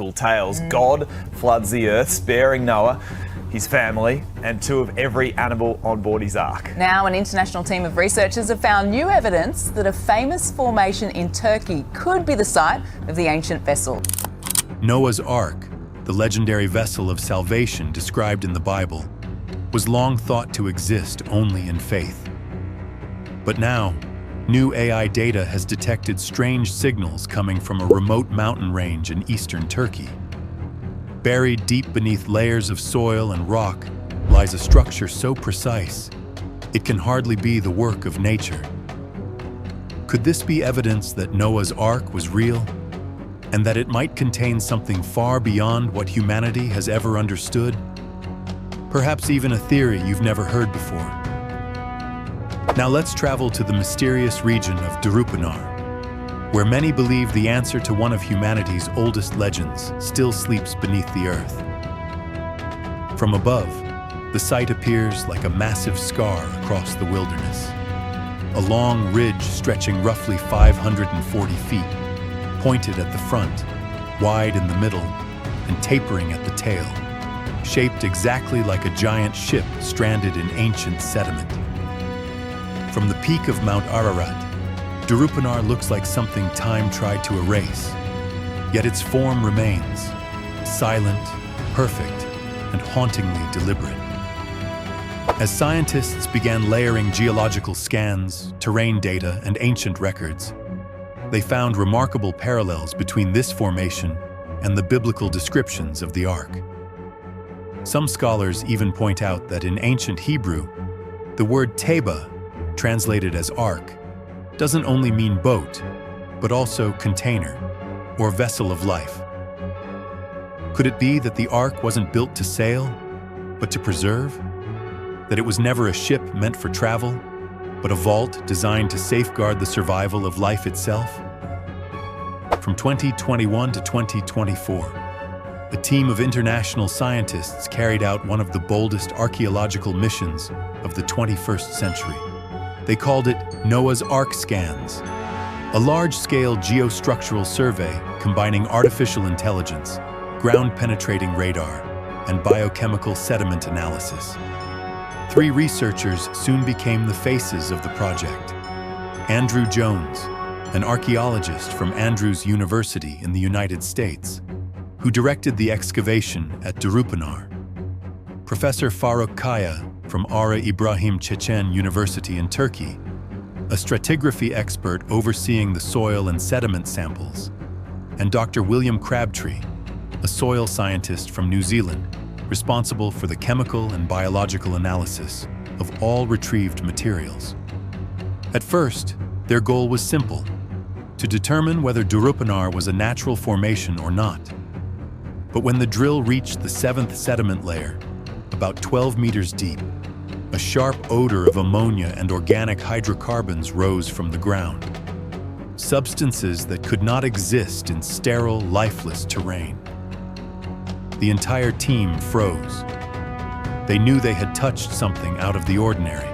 biblical tales. God floods the earth, sparing Noah, his family, and 2 of every animal on board his ark. Now, an international team of researchers have found new evidence that a famous formation in Turkey could be the site of the ancient vessel. Noah's Ark, the legendary vessel of salvation described in the Bible, was long thought to exist only in faith. But now, new AI data has detected strange signals coming from a remote mountain range in eastern Turkey. Buried deep beneath layers of soil and rock lies a structure so precise, it can hardly be the work of nature. Could this be evidence that Noah's Ark was real, and that it might contain something far beyond what humanity has ever understood? Perhaps even a theory you've never heard before. Now let's travel to the mysterious region of Darupanar, where many believe the answer to one of humanity's oldest legends still sleeps beneath the earth. From above, the site appears like a massive scar across the wilderness. A long ridge stretching roughly 540 feet, pointed at the front, wide in the middle, and tapering at the tail, shaped exactly like a giant ship stranded in ancient sediment. From the peak of Mount Ararat, Darupanar looks like something time tried to erase, yet its form remains, silent, perfect, and hauntingly deliberate. As scientists began layering geological scans, terrain data, and ancient records, they found remarkable parallels between this formation and the biblical descriptions of the Ark. Some scholars even point out that in ancient Hebrew, the word teba, translated as ark, doesn't only mean boat, but also container, or vessel of life. Could it be that the ark wasn't built to sail, but to preserve? That it was never a ship meant for travel, but a vault designed to safeguard the survival of life itself? From 2021 to 2024, a team of international scientists carried out one of the boldest archaeological missions of the 21st century. They called it Noah's Ark Scans, a large-scale geostructural survey combining artificial intelligence, ground-penetrating radar, and biochemical sediment analysis. 3 researchers soon became the faces of the project. Andrew Jones, an archaeologist from Andrews University in the United States, who directed the excavation at Darupanar. Professor Faruk Kaya from Ara Ibrahim Chechen University in Turkey, a stratigraphy expert overseeing the soil and sediment samples, and Dr. William Crabtree, a soil scientist from New Zealand, responsible for the chemical and biological analysis of all retrieved materials. At first, their goal was simple: to determine whether Darupanar was a natural formation or not. But when the drill reached the 7th sediment layer, about 12 meters deep, a sharp odor of ammonia and organic hydrocarbons rose from the ground. Substances that could not exist in sterile, lifeless terrain. The entire team froze. They knew they had touched something out of the ordinary.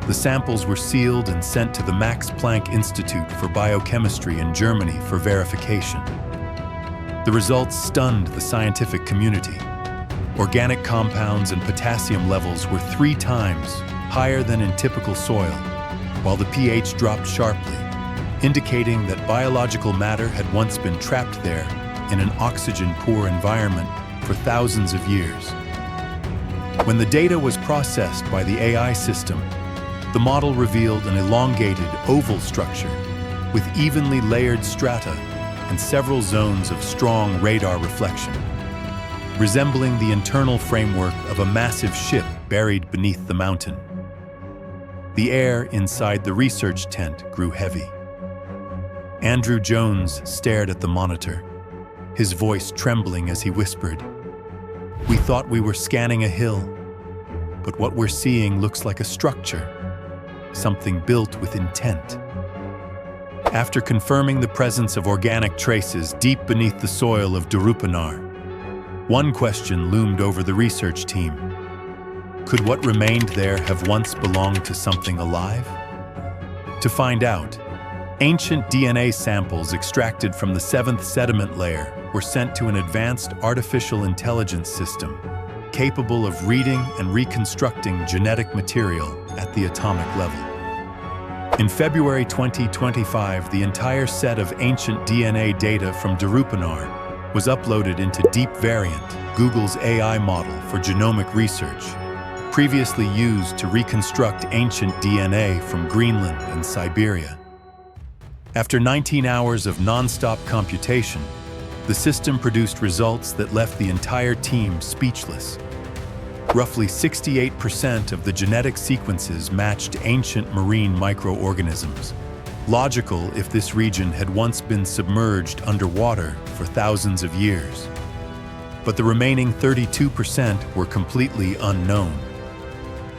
The samples were sealed and sent to the Max Planck Institute for Biochemistry in Germany for verification. The results stunned the scientific community. Organic compounds and potassium levels were 3 times higher than in typical soil, while the pH dropped sharply, indicating that biological matter had once been trapped there in an oxygen-poor environment for thousands of years. When the data was processed by the AI system, the model revealed an elongated, oval structure with evenly layered strata and several zones of strong radar reflection, resembling the internal framework of a massive ship buried beneath the mountain. The air inside the research tent grew heavy. Andrew Jones stared at the monitor, his voice trembling as he whispered, "We thought we were scanning a hill, but what we're seeing looks like a structure, something built with intent." After confirming the presence of organic traces deep beneath the soil of Darupanar, one question loomed over the research team. Could what remained there have once belonged to something alive? To find out, ancient DNA samples extracted from the 7th sediment layer were sent to an advanced artificial intelligence system capable of reading and reconstructing genetic material at the atomic level. In February 2025, the entire set of ancient DNA data from Darupanar was uploaded into Deep Variant, Google's AI model for genomic research, previously used to reconstruct ancient DNA from Greenland and Siberia. After 19 hours of non-stop computation, the system produced results that left the entire team speechless. Roughly 68% of the genetic sequences matched ancient marine microorganisms, logical if this region had once been submerged underwater for thousands of years. But the remaining 32% were completely unknown.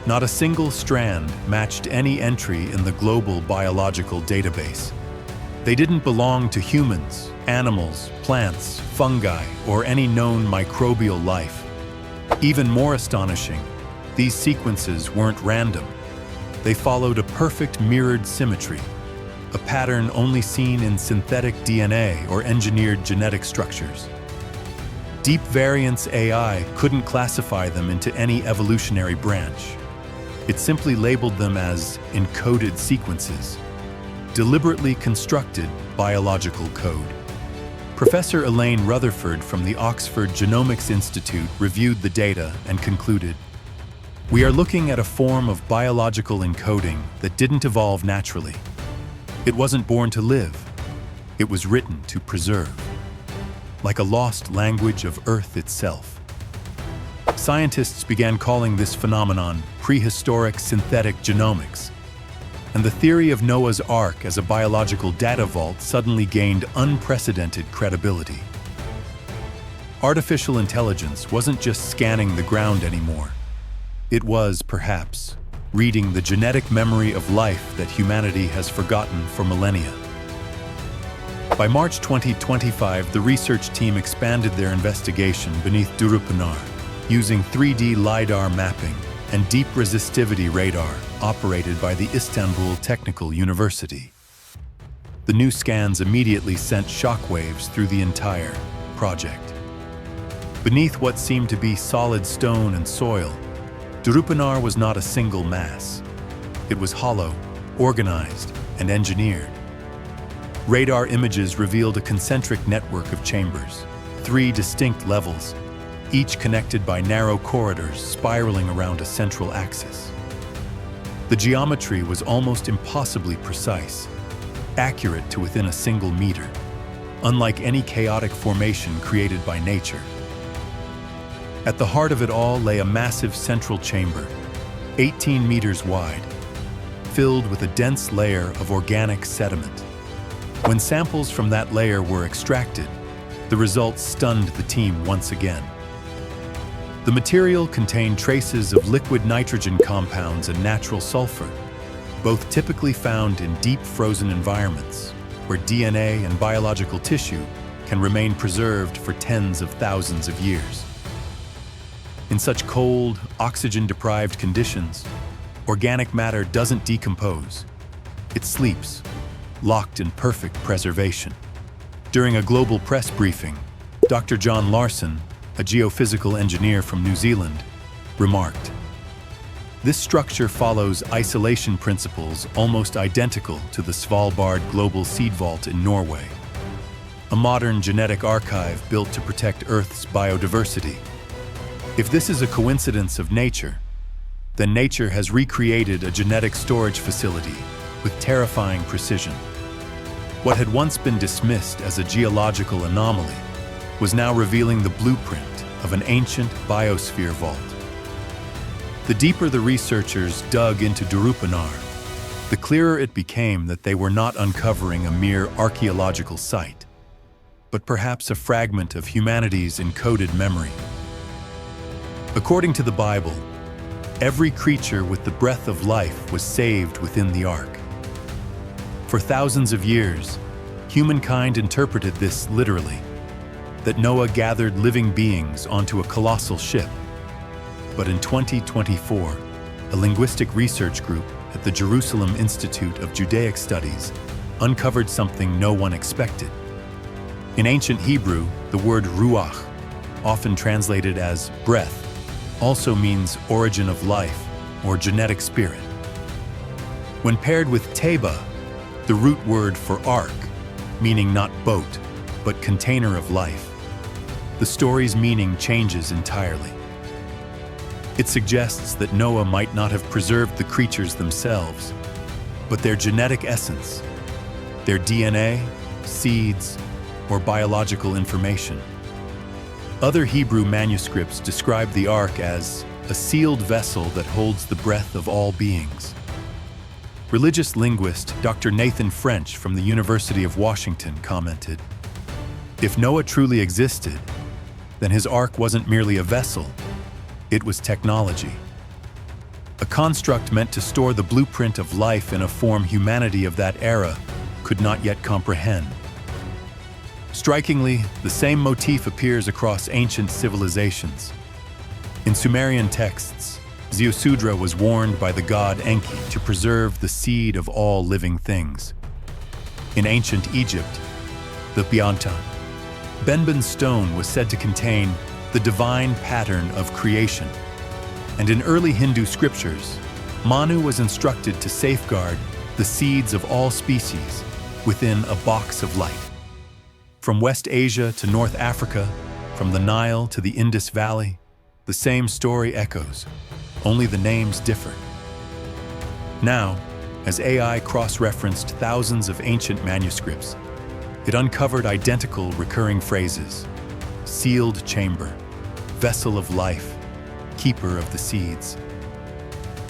Not a single strand matched any entry in the global biological database. They didn't belong to humans, animals, plants, fungi, or any known microbial life. Even more astonishing, these sequences weren't random. They followed a perfect mirrored symmetry, a pattern only seen in synthetic DNA or engineered genetic structures. Deep Variance AI couldn't classify them into any evolutionary branch. It simply labeled them as encoded sequences, deliberately constructed biological code. Professor Elaine Rutherford from the Oxford Genomics Institute reviewed the data and concluded, "We are looking at a form of biological encoding that didn't evolve naturally. It wasn't born to live. It was written to preserve, like a lost language of Earth itself." Scientists began calling this phenomenon prehistoric synthetic genomics, and the theory of Noah's Ark as a biological data vault suddenly gained unprecedented credibility. Artificial intelligence wasn't just scanning the ground anymore. It was, perhaps, reading the genetic memory of life that humanity has forgotten for millennia. By March 2025, the research team expanded their investigation beneath Darupanar, using 3D LiDAR mapping and deep resistivity radar operated by the Istanbul Technical University. The new scans immediately sent shockwaves through the entire project. Beneath what seemed to be solid stone and soil, Darupanar was not a single mass. It was hollow, organized, and engineered. Radar images revealed a concentric network of chambers, 3 distinct levels, each connected by narrow corridors spiraling around a central axis. The geometry was almost impossibly precise, accurate to within a single meter, unlike any chaotic formation created by nature. At the heart of it all lay a massive central chamber, 18 meters wide, filled with a dense layer of organic sediment. When samples from that layer were extracted, the results stunned the team once again. The material contained traces of liquid nitrogen compounds and natural sulfur, both typically found in deep frozen environments, where DNA and biological tissue can remain preserved for tens of thousands of years. In such cold, oxygen-deprived conditions, organic matter doesn't decompose. It sleeps, locked in perfect preservation. During a global press briefing, Dr. John Larson, a geophysical engineer from New Zealand, remarked, "This structure follows isolation principles almost identical to the Svalbard Global Seed Vault in Norway, a modern genetic archive built to protect Earth's biodiversity. If this is a coincidence of nature, then nature has recreated a genetic storage facility with terrifying precision. What had once been dismissed as a geological anomaly was now revealing the blueprint of an ancient biosphere vault." The deeper the researchers dug into Darupanar, the clearer it became that they were not uncovering a mere archaeological site, but perhaps a fragment of humanity's encoded memory. According to the Bible, every creature with the breath of life was saved within the ark. For thousands of years, humankind interpreted this literally, that Noah gathered living beings onto a colossal ship. But in 2024, a linguistic research group at the Jerusalem Institute of Judaic Studies uncovered something no one expected. In ancient Hebrew, the word ruach, often translated as breath, also means origin of life or genetic spirit. When paired with teba, the root word for ark, meaning not boat, but container of life, the story's meaning changes entirely. It suggests that Noah might not have preserved the creatures themselves, but their genetic essence, their DNA, seeds, or biological information. Other Hebrew manuscripts describe the ark as a sealed vessel that holds the breath of all beings. Religious linguist Dr. Nathan French from the University of Washington commented, "If Noah truly existed, then his ark wasn't merely a vessel, it was technology. A construct meant to store the blueprint of life in a form humanity of that era could not yet comprehend." Strikingly, the same motif appears across ancient civilizations. In Sumerian texts, Ziusudra was warned by the god Enki to preserve the seed of all living things. In ancient Egypt, the Biantan, Benben stone was said to contain the divine pattern of creation. And in early Hindu scriptures, Manu was instructed to safeguard the seeds of all species within a box of light. From West Asia to North Africa, from the Nile to the Indus Valley, the same story echoes, only the names differ. Now, as AI cross-referenced thousands of ancient manuscripts, it uncovered identical recurring phrases: sealed chamber, vessel of life, keeper of the seeds.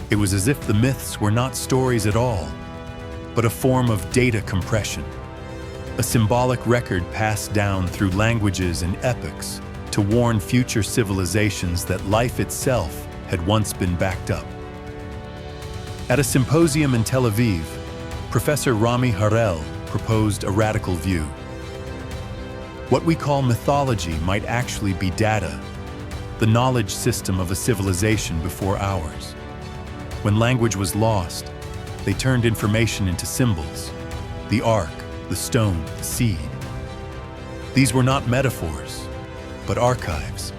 It was as if the myths were not stories at all, but a form of data compression, a symbolic record passed down through languages and epochs to warn future civilizations that life itself had once been backed up. At a symposium in Tel Aviv, Professor Rami Harel proposed a radical view. What we call mythology might actually be data, the knowledge system of a civilization before ours. When language was lost, they turned information into symbols: the ark, the stone, the seed. These were not metaphors, but archives.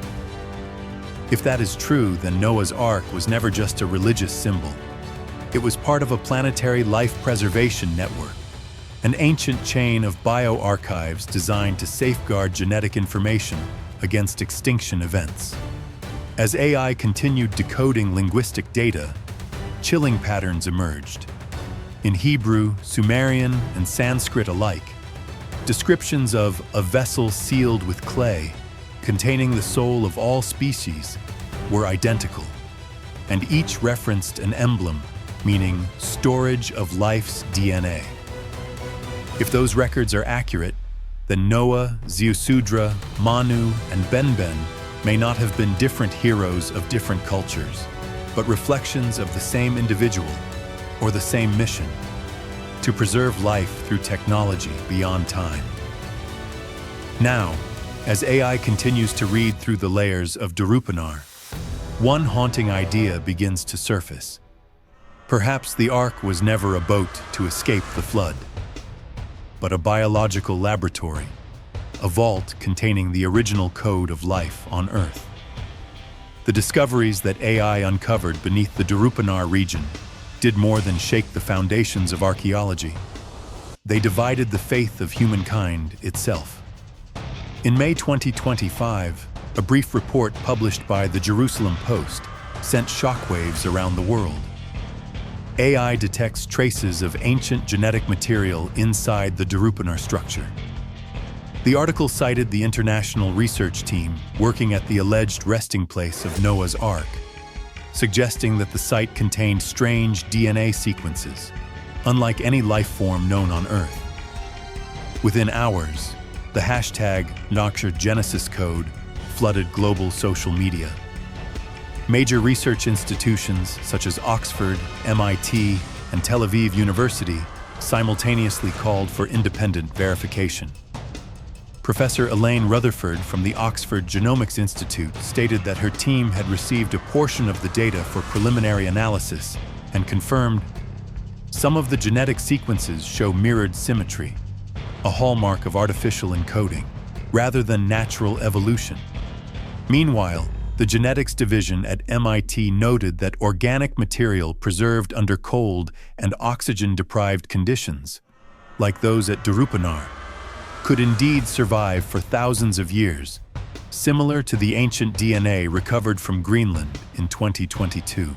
If that is true, then Noah's Ark was never just a religious symbol. It was part of a planetary life preservation network, an ancient chain of bioarchives designed to safeguard genetic information against extinction events. As AI continued decoding linguistic data, chilling patterns emerged. In Hebrew, Sumerian, and Sanskrit alike, descriptions of a vessel sealed with clay, containing the soul of all species, were identical, and each referenced an emblem, meaning storage of life's DNA. If those records are accurate, then Noah, Ziusudra, Manu, and Benben may not have been different heroes of different cultures, but reflections of the same individual or the same mission: to preserve life through technology beyond time. Now, as AI continues to read through the layers of Darupanar, one haunting idea begins to surface. Perhaps the Ark was never a boat to escape the flood, but a biological laboratory, a vault containing the original code of life on Earth. The discoveries that AI uncovered beneath the Darupanar region did more than shake the foundations of archaeology. They divided the faith of humankind itself. In May 2025, a brief report published by the Jerusalem Post sent shockwaves around the world. AI detects traces of ancient genetic material inside the Darupanar structure. The article cited the international research team working at the alleged resting place of Noah's Ark, suggesting that the site contained strange DNA sequences, unlike any life form known on Earth. Within hours, the hashtag #NoxerGenesis code flooded global social media. Major research institutions such as Oxford, MIT, and Tel Aviv University simultaneously called for independent verification. Professor Elaine Rutherford from the Oxford Genomics Institute stated that her team had received a portion of the data for preliminary analysis and confirmed some of the genetic sequences show mirrored symmetry, a hallmark of artificial encoding. rather than natural evolution. Meanwhile, the genetics division at MIT noted that organic material preserved under cold and oxygen-deprived conditions, like those at Darupanar, could indeed survive for thousands of years, similar to the ancient DNA recovered from Greenland in 2022.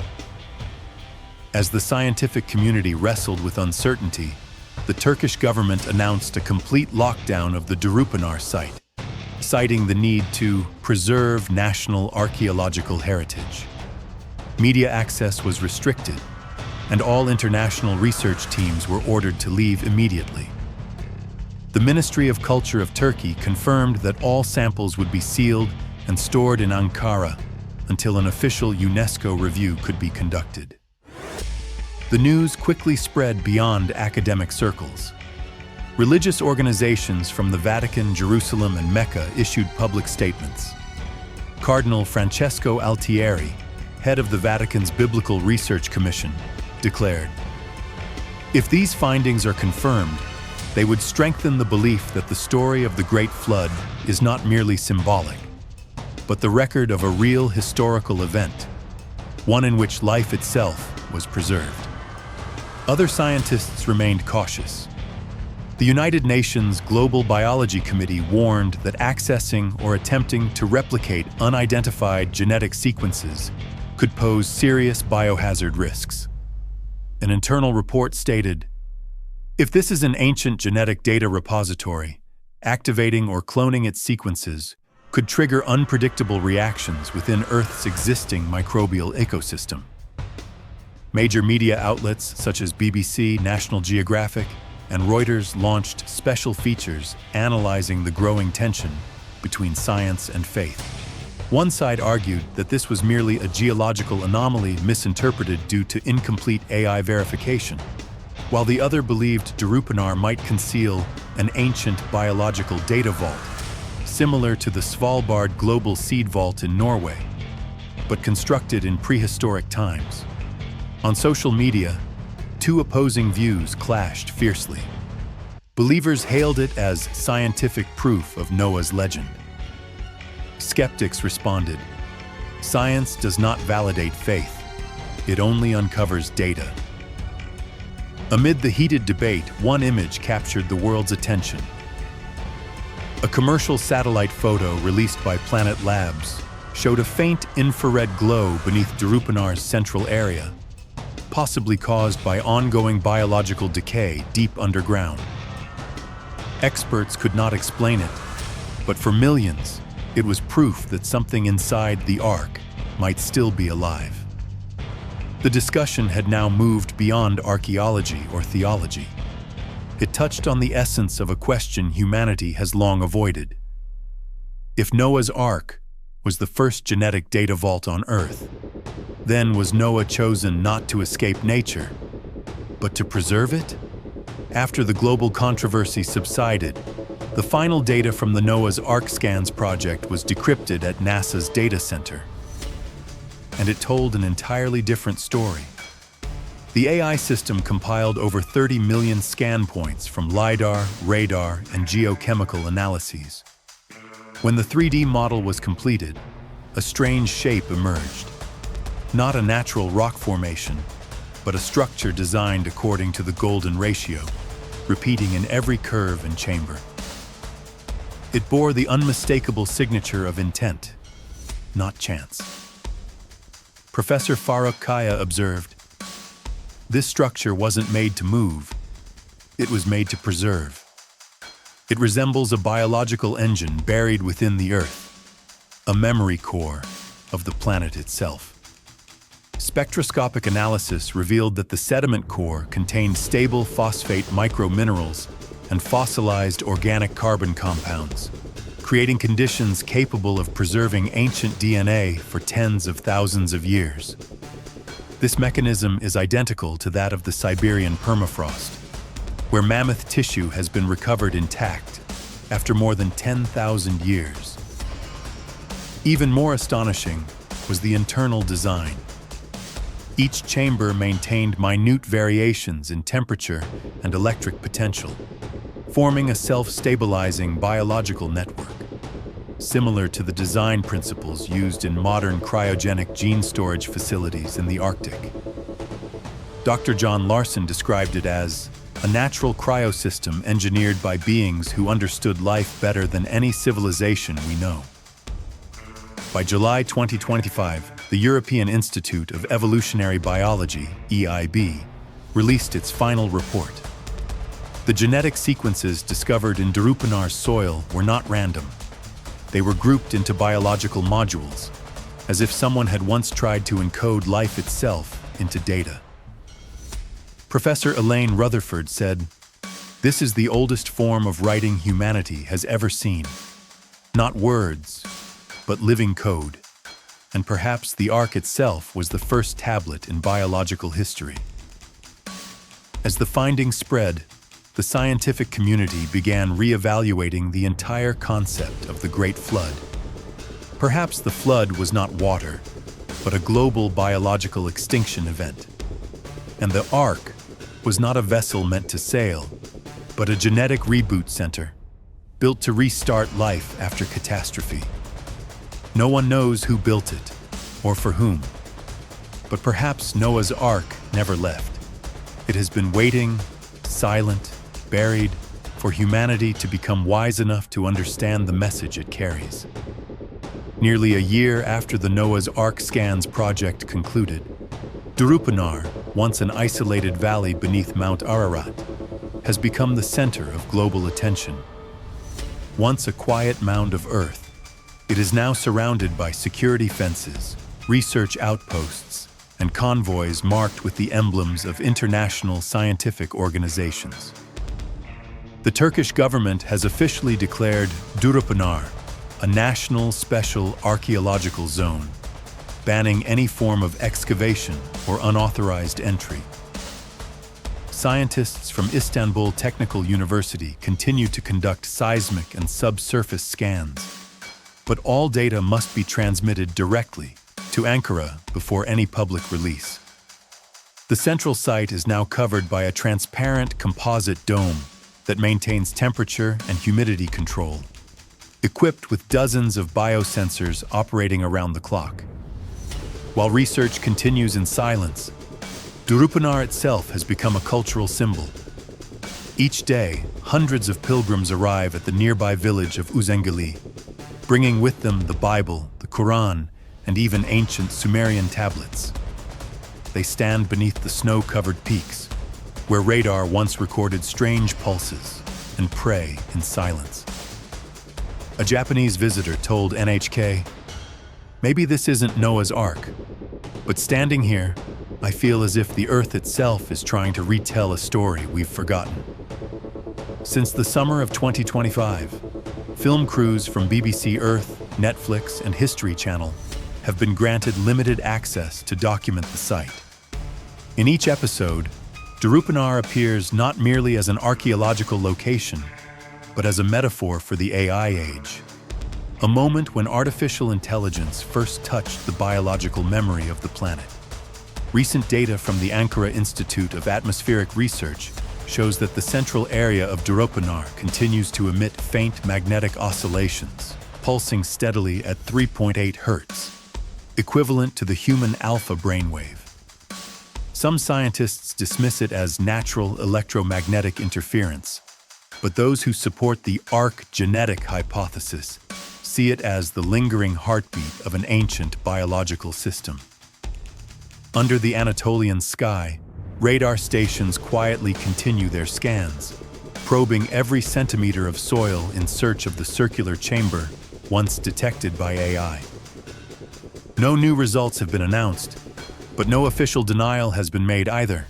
As the scientific community wrestled with uncertainty, the Turkish government announced a complete lockdown of the Darupanar site, citing the need to preserve national archaeological heritage. Media access was restricted, and all international research teams were ordered to leave immediately. The Ministry of Culture of Turkey confirmed that all samples would be sealed and stored in Ankara until an official UNESCO review could be conducted. The news quickly spread beyond academic circles. Religious organizations from the Vatican, Jerusalem, and Mecca issued public statements. Cardinal Francesco Altieri, head of the Vatican's Biblical Research Commission, declared, "If these findings are confirmed, they would strengthen the belief that the story of the Great Flood is not merely symbolic, but the record of a real historical event, one in which life itself was preserved." Other scientists remained cautious. The United Nations Global Biology Committee warned that accessing or attempting to replicate unidentified genetic sequences could pose serious biohazard risks. An internal report stated, "If this is an ancient genetic data repository, activating or cloning its sequences could trigger unpredictable reactions within Earth's existing microbial ecosystem." Major media outlets such as BBC, National Geographic, and Reuters launched special features analyzing the growing tension between science and faith. One side argued that this was merely a geological anomaly misinterpreted due to incomplete AI verification, while the other believed Darupanar might conceal an ancient biological data vault, similar to the Svalbard Global Seed Vault in Norway, but constructed in prehistoric times. On social media, two opposing views clashed fiercely. Believers hailed it as scientific proof of Noah's legend. Skeptics responded, "Science does not validate faith, it only uncovers data." Amid the heated debate, one image captured the world's attention. A commercial satellite photo released by Planet Labs showed a faint infrared glow beneath Darupanar's central area, possibly caused by ongoing biological decay deep underground. Experts could not explain it, but for millions, it was proof that something inside the Ark might still be alive. The discussion had now moved beyond archaeology or theology. It touched on the essence of a question humanity has long avoided. If Noah's Ark was the first genetic data vault on Earth, then was Noah chosen not to escape nature, but to preserve it? After the global controversy subsided, the final data from the Noah's Ark Scans project was decrypted at NASA's data center. And it told an entirely different story. The AI system compiled over 30 million scan points from LiDAR, radar, and geochemical analyses. When the 3D model was completed, a strange shape emerged. Not a natural rock formation, but a structure designed according to the golden ratio, repeating in every curve and chamber. It bore the unmistakable signature of intent, not chance. Professor Farooq Kaya observed, "This structure wasn't made to move, it was made to preserve. It resembles a biological engine buried within the Earth, a memory core of the planet itself." Spectroscopic analysis revealed that the sediment core contained stable phosphate microminerals and fossilized organic carbon compounds, creating conditions capable of preserving ancient DNA for tens of thousands of years. This mechanism is identical to that of the Siberian permafrost, where mammoth tissue has been recovered intact after more than 10,000 years. Even more astonishing was the internal design. Each chamber maintained minute variations in temperature and electric potential, forming a self-stabilizing biological network. similar to the design principles used in modern cryogenic gene storage facilities in the Arctic. Dr. John Larson described it as a natural cryosystem engineered by beings who understood life better than any civilization we know. By July 2025, the European Institute of Evolutionary Biology, EIB, released its final report. The genetic sequences discovered in Durupanar's soil were not random. They were grouped into biological modules, as if someone had once tried to encode life itself into data. Professor Elaine Rutherford said, "This is the oldest form of writing humanity has ever seen. Not words, but living code. And perhaps the Ark itself was the first tablet in biological history." As the findings spread, the scientific community began re-evaluating the entire concept of the Great Flood. Perhaps the flood was not water, but a global biological extinction event. And the Ark was not a vessel meant to sail, but a genetic reboot center, built to restart life after catastrophe. No one knows who built it, or for whom. But perhaps Noah's Ark never left. It has been waiting, silent, buried, for humanity to become wise enough to understand the message it carries. Nearly a year after the Noah's Ark Scans project concluded, Durupanar, once an isolated valley beneath Mount Ararat, has become the center of global attention. Once a quiet mound of earth, it is now surrounded by security fences, research outposts, and convoys marked with the emblems of international scientific organizations. The Turkish government has officially declared Durupanar a national special archaeological zone, banning any form of excavation or unauthorized entry. Scientists from Istanbul Technical University continue to conduct seismic and subsurface scans, but all data must be transmitted directly to Ankara before any public release. The central site is now covered by a transparent composite dome that maintains temperature and humidity control, equipped with dozens of biosensors operating around the clock. While research continues in silence, Durupanar itself has become a cultural symbol. Each day, hundreds of pilgrims arrive at the nearby village of Uzengeli, bringing with them the Bible, the Quran, and even ancient Sumerian tablets. They stand beneath the snow-covered peaks, where radar once recorded strange pulses, and pray in silence. A Japanese visitor told NHK, "Maybe this isn't Noah's Ark, but standing here, I feel as if the Earth itself is trying to retell a story we've forgotten." Since the summer of 2025, film crews from BBC Earth, Netflix, and History Channel have been granted limited access to document the site. In each episode, Durupanar appears not merely as an archaeological location, but as a metaphor for the AI age, a moment when artificial intelligence first touched the biological memory of the planet. Recent data from the Ankara Institute of Atmospheric Research shows that the central area of Durupanar continues to emit faint magnetic oscillations, pulsing steadily at 3.8 Hz, equivalent to the human alpha brainwave. Some scientists dismiss it as natural electromagnetic interference, but those who support the Ark genetic hypothesis see it as the lingering heartbeat of an ancient biological system. Under the Anatolian sky, radar stations quietly continue their scans, probing every centimeter of soil in search of the circular chamber once detected by AI. No new results have been announced, but no official denial has been made either.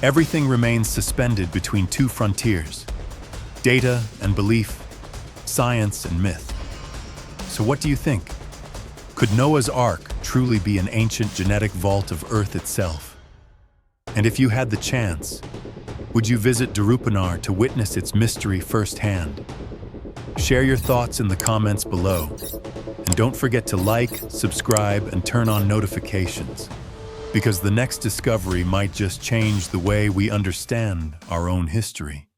Everything remains suspended between two frontiers: data and belief, science and myth. So what do you think? Could Noah's Ark truly be an ancient genetic vault of Earth itself? And if you had the chance, would you visit Durupanar to witness its mystery firsthand? Share your thoughts in the comments below. And don't forget to like, subscribe, and turn on notifications, because the next discovery might just change the way we understand our own history.